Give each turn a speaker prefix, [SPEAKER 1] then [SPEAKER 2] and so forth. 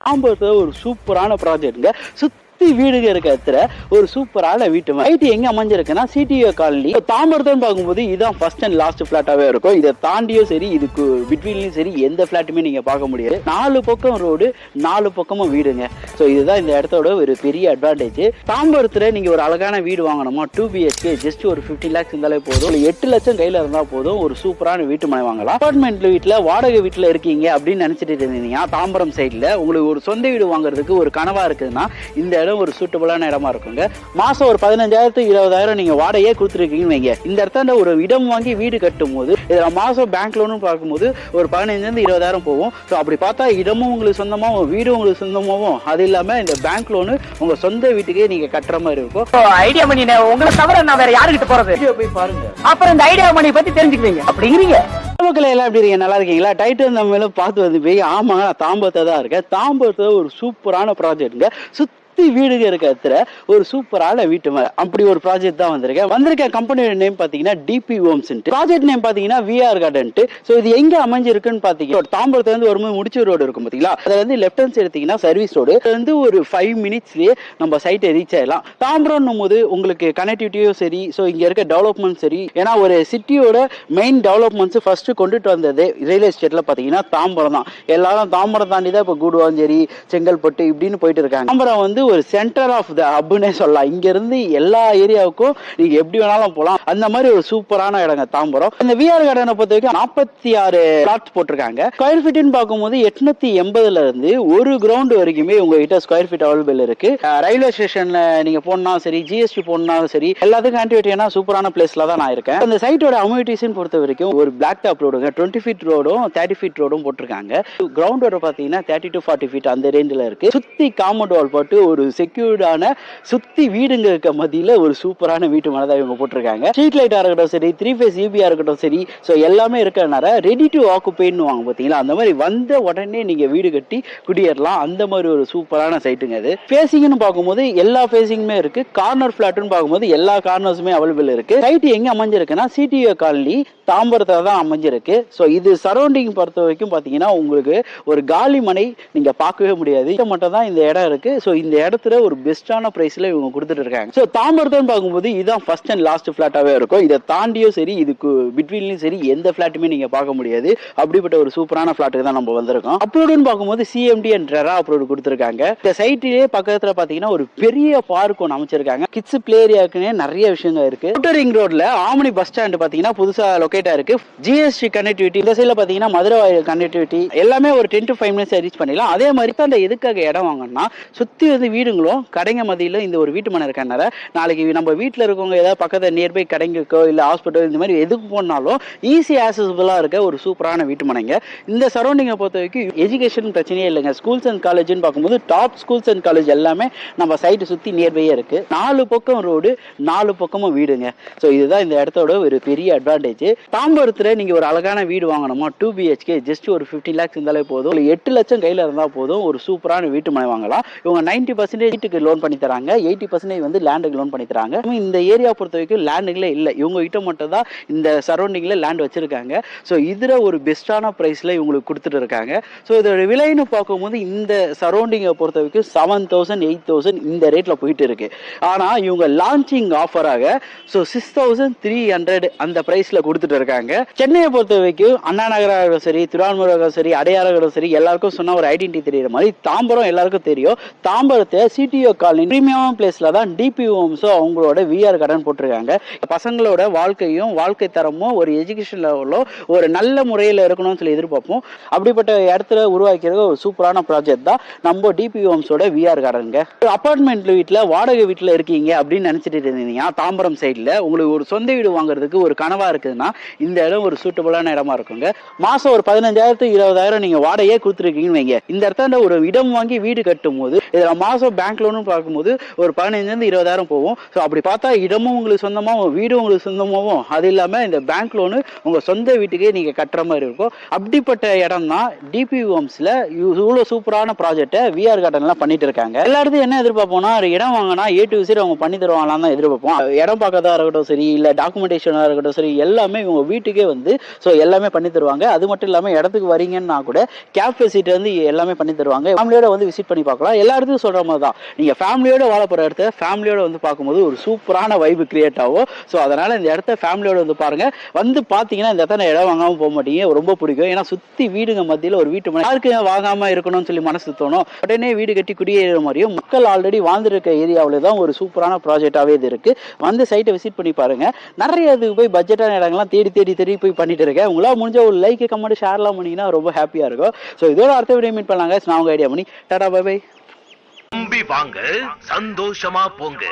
[SPEAKER 1] தாம்பரத்துல ஒரு சூப்பரான ப்ராஜெக்ட்ங்க. வீடுங்க இருக்க இடத்துல ஒரு சூப்பரான வீட்டு ஐடி எங்க அமைஞ்சிருக்குன்னா சிடிஓ காலனி. தாம்பரத்தோன்னு பார்க்கும்போது இதுதான் ஃபர்ஸ்ட் அண்ட் லாஸ்ட் பிளாட்டாவே இருக்கும். இதை தாண்டியும் சரி, இதுக்கு பிட்வீன்லயும் சரி, எந்த பிளாட்டுமே நீங்க பார்க்க முடியாது. 4 பக்கம் ரோடு, 4 பக்கமும் வீடுங்க. ஸோ இதுதான் இந்த இடத்தோட ஒரு பெரிய அட்வான்டேஜ். தாம்பரத்துல நீங்க ஒரு அழகான வீடு வாங்கணுமா, 2 BHK ஜஸ்ட் ஒரு 50 lakhs இருந்தாலே போதும். 8 லட்சம் கையில இருந்தா போதும், ஒரு சூப்பரான வீட்டு மனை வாங்கலாம். அபார்ட்மெண்ட் வீட்டுல வாடகை வீட்டுல இருக்கீங்க அப்படின்னு நினைச்சிட்டு இருந்தீங்கன்னா, தாம்பரம் சைட்ல உங்களுக்கு ஒரு சொந்த வீடு வாங்குறதுக்கு ஒரு கனவா இருக்குதுன்னா இந்த இடம் ஒரு சூட்டபிளான இடமா இருக்குங்க. மாசம் ஒரு 15,000 20,000 நீங்க வாடகையே கொடுத்துருக்கீங்கன்னு வைங்க. இந்த இடத்துல ஒரு இடம் வாங்கி வீடு கட்டும் போது இதுல மாசம் பேங்க் லோனும் பார்க்கும்போது ஒரு 15,000 20,000 போகும். ஸோ அப்படி பார்த்தா இடமும் உங்களுக்கு சொந்தமாகவும் வீடும் உங்களுக்கு சொந்தமாகவும், அது இல்லாம இந்த பேங்க் லோனு உங்க சொந்த வீட்டுக்கே நீங்க கட்டுற மாதிரி இருக்கும்.
[SPEAKER 2] ஐடியா மணி உங்களை தவிர நான் வேற யாருக்கிட்ட போறது?
[SPEAKER 1] போய் பாருங்க,
[SPEAKER 2] அப்புறம் இந்த ஐடியா மணி பத்தி தெரிஞ்சுக்குவீங்க. அப்படிங்கிறீங்க
[SPEAKER 1] மக்கள் எல்லாம் எப்படி இருக்கீங்க? நல்லா இருக்கீங்களா? டைட்டில் நம்ம மேலும் பார்த்து வந்து போய் ஆமாங்க, நான் தாம்பரத்தை தான் இருக்கேன். தாம்பரத்துல ஒரு சூப்பரான ப்ராஜெக்ட்ங்க. வீடுங்க இருக்க இடத்துல ஒரு சூப்பரான வீட்டு அப்படி ஒரு ப்ராஜெக்ட் தான் வந்திருக்க கம்பெனியோட நேம் பாத்தீங்கன்னா டிபி ஹோம்ஸ். ப்ராஜெக்ட் நேம் பாத்தீங்கன்னா விஆர் கார்டன். சோ இது எங்க அமைஞ்சிருக்குன்னு பாத்தீங்கன்னா தாம்பரத்துல இருந்து வரும்போது முடிச்ச ரோடு இருக்கும் பாத்தீங்களா, அதுல வந்து லெஃப்ட் ஹேண்ட் எடுத்தீங்கன்னா சர்வீஸ் ரோடு. அது வந்து ஒரு 5 மினிட்ஸ்லயே நம்ம சைட்டை ரீச் ஆயிடலாம். தாம்பரம் போது உங்களுக்கு கனெக்டிவிட்டியும் சரி, ஸோ இங்க இருக்க டெவலப்மெண்ட் சரி, ஏன்னா ஒரு சிட்டியோட மெயின் டெவலப்மெண்ட்ஸ் ஃபர்ஸ்ட் கொண்டுட்டு வந்தது ரியல் எஸ்டேட்ல பாத்தீங்கன்னா தாம்பரம் தான். எல்லாரும் தாம்பரம் தாண்டி தான் இப்ப கூடுவாஞ்சேரி, செங்கல்பட்டு இப்படின்னு போயிட்டு இருக்காங்க. தாம்பரம் வந்து ஒரு சென்டர் ஆஃப் த ஹப்னே சொல்லலாம். இங்க இருந்து எல்லா ஏரியாவுக்கும் நீங்க எப்படி வேணாலும் போலாம். அந்த மாதிரி ஒரு சூப்பரான இடங்க தாம்பரம். இந்த விஆர் கார்டனை பொறுத்த வரைக்கும் 46 பிளாட்ஸ் போட்டிருக்காங்க. ஸ்கொயர் ஃபீட்னு பார்க்கும்போது 880ல இருந்து ஒரு கிரவுண்ட் வரைக்குமே உங்ககிட்ட ஸ்கொயர் ஃபீட் அவைலபிள் இருக்கு. ரயில்வே ஸ்டேஷன்ல நீங்க போனா சரி, ஜிஎஸ்டி போனாலும் சரி, எல்லாத்துக்கும் ஆன்டிவிட்டியான சூப்பரான பிளேஸ்ல தான் நான் இருக்கேன். அந்த சைட்டோட அம்யூனிட்டிஸ் பொறுத்த வரைக்கும் ஒரு பிளாக் டாப் ரோடுங்க, 20 feet ரோடும் 30 feet ரோடும் போட்டிருக்காங்க. கிரவுண்ட் ரோடு பாத்தீங்கன்னா 30 to 40 feet அந்த ரேஞ்சில் இருக்கு. சுத்தி காம்பவுண்ட் வால் போட்டு ஒரு செக்யூர்டான சுத்தி வீடுங்க இருக்க மத்தியில ஒரு சூப்பரான வீட்டு மனதா இவங்க போட்டிருக்காங்க. ஸ்ட்ரீட் லைட்டா இருக்கட்டும் சரி, 3 phase EBயா இருக்கட்டும் சரி, ஸோ எல்லாமே இருக்கனால ரெடி டு ஆக்குபைன்னு வாங்க பாத்தீங்களா, அந்த மாதிரி வந்த உடனே நீங்க வீடு கட்டி குடியேறலாம். அந்த மாதிரி ஒரு சூப்பரான சைட்டுங்க அது. ஃபேசிங்னு பார்க்கும்போது எல்லா ஃபேசிங்குமே இருக்கு. கார்னர் பிளாட்னு பார்க்கும்போது எல்லா கார்னர்ஸுமே அவைலபிள் இருக்கு. சைட் எங்க அமைஞ்சிருக்குன்னா சிடிஓ காலனி தாம்பரத்துல தான் அமைஞ்சிருக்கு. ஸோ இது சரௌண்டிங் பொறுத்த வரைக்கும் பாத்தீங்கன்னா உங்களுக்கு ஒரு காலி மனை நீங்க பார்க்கவே முடியாது. இது மட்டும் தான் இந்த இடம் இருக்கு. ஸோ இந்த இடத்துல ஒரு பெஸ்டான பிரைஸ்ல இவங்க கொடுத்துட்டு இருக்காங்க. ஸோ தாம்பரத்தோன்னு பார்க்கும்போது இதுதான் ஃபர்ஸ்ட் அண்ட் லாஸ்ட் பிளாட்டாவே இருக்கும். இதை தாண்டியும் சரி, இதுக்கு பிட்வீன்லயும் சரி, எந்த பிளாட்டுமே நீங்க பார்க்க முடியாது. அப்படிப்பட்ட ஒரு சூப்பரான பிளாட்டுக்கு தான் நம்ம வந்திருக்கோம். அப்ரோடுன்னு பார்க்கும்போது சிஎம்டி அண்ட் ரெரா அப்ரோடு கொடுத்துருக்காங்க. இந்த சைட்லயே பக்கத்துல பாத்தீங்கன்னா ஒரு பெரிய பார்க் ஒன்று அமைச்சிருக்காங்க. கிட்ஸ் பிளே ஏரியாக்குன்னே நிறைய விஷயங்கள் இருக்கு. அவுட்டர் ரிங் ரோட்ல ஆம்னி பஸ் ஸ்டாண்ட் பாத்தீங்கன்னா புதுசா லொகேட்டா இருக்கு. ஜிஎஸ்டி கனெக்டிவிட்டி இந்த சைட்ல பாத்தீங்கன்னா மதுரை கனெக்டிவிட்டி எல்லாமே ஒரு 10 to 5 minutes ரீச் பண்ணிடலாம். அதே மாதிரி தான் எதுக்காக இடம் வாங்கினா சுத்தி வந்து வீடுங்களும் கடைங்க மதியில இந்த ஒரு வீட்டு மனை இருக்கனால நாளைக்கு நம்ம வீட்டில் இருக்கவங்க ஏதாவது பக்கத்தில் நியர்பை கடைங்களுக்கோ இல்லை ஹாஸ்பிட்டல் இந்த மாதிரி எதுக்கு போனாலும் ஈஸி ஆக்சஸபிளா இருக்க ஒரு சூப்பரான வீட்டு மனைங்க. இந்த சரௌண்டிங்கை பொறுத்த வரைக்கும் எஜுகேஷன் பிரச்சனையே இல்லைங்க. ஸ்கூல்ஸ் அண்ட் காலேஜ்னு பார்க்கும்போது டாப் ஸ்கூல்ஸ் அண்ட் காலேஜ் எல்லாமே நம்ம சைட்டு சுற்றி நியர்பையே இருக்கு. 4 பக்கம் ரோடு, 4 பக்கமும் வீடுங்க. ஸோ இதுதான் இந்த இடத்தோட ஒரு பெரிய அட்வான்டேஜ். தாம்பரத்தில் நீங்கள் ஒரு அழகான வீடு வாங்கணுமா, 2 BHK ஜஸ்ட் ஒரு 50 lakhs இருந்தாலே போதும், 8 லட்சம் கையில் இருந்தால் போதும், ஒரு சூப்பரான வீட்டு மனை வாங்கலாம். இவங்க 90% வீட்டுக்கு லோன் பண்ணி தராங்க, 80% வந்து லேண்டுக்கு லோன் பண்ணி தராங்க. இந்த ஏரியா பொறுத்த வரைக்கும் லேண்டுகளே இல்லை, இவங்க கிட்ட மட்டும் தான் இந்த சரௌண்டிங்ல லேண்ட் வச்சிருக்காங்க. ஸோ இதுல ஒரு பெஸ்டான பிரைஸ்ல இவங்களுக்கு கொடுத்துட்டு இருக்காங்க. ஸோ இதோட விலைன்னு பார்க்கும்போது இந்த சரௌண்டிங்கை பொறுத்த வரைக்கும் 7,000 8,000 இந்த ரேட்ல போயிட்டு இருக்கு. ஆனா இவங்க லான்ச்சிங் ஆஃபராக 6,300 அந்த பிரைஸ்ல கொடுத்துட்டு இருக்காங்க. சென்னையை பொறுத்த வரைக்கும் அண்ணா நகராக சரி, திருவான்மூராக சரி, அடையாளம் சரி, எல்லாருக்கும் சொன்ன ஒரு ஐடென்டிட்டி தெரியுற மாதிரி தாம்பரம் எல்லாருக்கும் தெரியும். தாம்பரத்தை சிடிஓ காலனி பிரீமியம் பிளேஸ்ல தான் டிபி ஹோம்ஸ் அவங்களோட விஆர் கார்டன் போட்டிருக்காங்க. பசங்களோட வாழ்க்கையும் வாழ்க்கை தரமும் ஒரு எஜுகேஷன் லெவலோ ஒரு நல்ல முறையில் இருக்கணும்னு சொல்லி எதிர்பார்ப்போம். அப்படிப்பட்ட இடத்துல உருவாக்கிறது ஒரு சூப்பரான ப்ராஜெக்ட் தான் நம்ம டிபி ஹோம்ஸோட விஆர் கார்டனுங்க. அபார்ட்மெண்ட் வீட்டில் வாடகை வீட்டில் இருக்கீங்க அப்படின்னு நினைச்சிட்டு இருந்தீங்கன்னா தாம்பரம் சைடில் உங்களுக்கு ஒரு சொந்த வீடு வாங்குறதுக்கு ஒரு கனவா இருக்குதுன்னா இந்த இடம் ஒரு சூட்டபிளான இடமா இருக்குங்க. மாசம் ஒரு 15,000 20,000 நீங்க வாடகையே கொடுத்துருக்கீங்கன்னு வைங்க. இந்த இடத்துல ஒரு இடம் வாங்கி வீடு கட்டும் போது இதுல மாசம் மாதம் பேங்க் லோனு பார்க்கும்போது ஒரு 15,000 20,000 போகும். ஸோ அப்படி பார்த்தா இடமும் உங்களுக்கு சொந்தமாகவும் வீடும் உங்களுக்கு சொந்தமாகவும், அது இல்லாமல் இந்த பேங்க் லோனு உங்கள் சொந்த வீட்டுக்கே நீங்கள் கட்டுற மாதிரி இருக்கும். அப்படிப்பட்ட இடம் தான் டிபி ஹோம்ஸில் இவ்வளோ சூப்பரான ப்ராஜெக்டை விஆர் கார்டன்லாம் பண்ணிட்டு இருக்காங்க. எல்லாருக்கும் என்ன எதிர்பார்ப்போம்னா, ஒரு இடம் வாங்கினா A to Z அவங்க பண்ணி தருவாங்களான்னு தான் எதிர்பார்ப்போம். இடம் பார்க்கறதா இருக்கட்டும் சரி, இல்லை டாக்குமெண்டேஷனாக இருக்கட்டும் சரி, எல்லாமே இவங்க வீட்டுக்கே வந்து ஸோ எல்லாமே பண்ணி தருவாங்க. அது மட்டும் இல்லாமல் இடத்துக்கு வரீங்கன்னா கூட கேப் ஃபெசிலிட்டி வந்து எல்லாமே பண்ணி தருவாங்க. ஃபேமிலியோட வந்து விசிட் பண்ணி பார்க்கலாம். எல்லா இடத்துக்கும் சொல்கிற மாதிரி தான், நீங்கள் ஃபேமிலியோட வாழ போகிற இடத்த ஃபேமிலியோட வந்து பார்க்கும்போது ஒரு சூப்பரான வைப்பு கிரியேட் ஆகும். ஸோ அதனால் இந்த இடத்த ஃபேமிலியோட வந்து பாருங்கள். வந்து பார்த்தீங்கன்னா இந்த இடத்த இடம் வாங்காமல் போக மாட்டீங்க. ரொம்ப பிடிக்கும். ஏன்னா சுற்றி வீடுங்க மத்தியில் ஒரு வீட்டு மனை யாருக்கு வாங்காமல் இருக்கணும்னு சொல்லி மனசு தோணும். உடனே வீடு கட்டி குடியேற மாதிரியும் மக்கள் ஆல்ரெடி வாழ்ந்துருக்க ஏரியாவில் தான் ஒரு சூப்பரான ப்ராஜெக்டாகவே இது இருக்குது. வந்து சைட்டை விசிட் பண்ணி பாருங்கள். நிறைய இதுக்கு போய் பட்ஜெட்டான இடங்கள்லாம் தேடி தேடி தேடி போய் பண்ணிட்டு இருக்கேன். உங்களால் முடிஞ்ச ஒரு லைக் கமெண்ட் ஷேர்லாம் பண்ணிங்கன்னா ரொம்ப ஹாப்பியாக இருக்கும். ஸோ இதோட அடுத்த வீடியோ மீட் பண்ணலாங்க. நான் உங்கள் ஐடியா பண்ணி டாடா பை பை.
[SPEAKER 3] வாங்க சந்தோஷமா போங்க.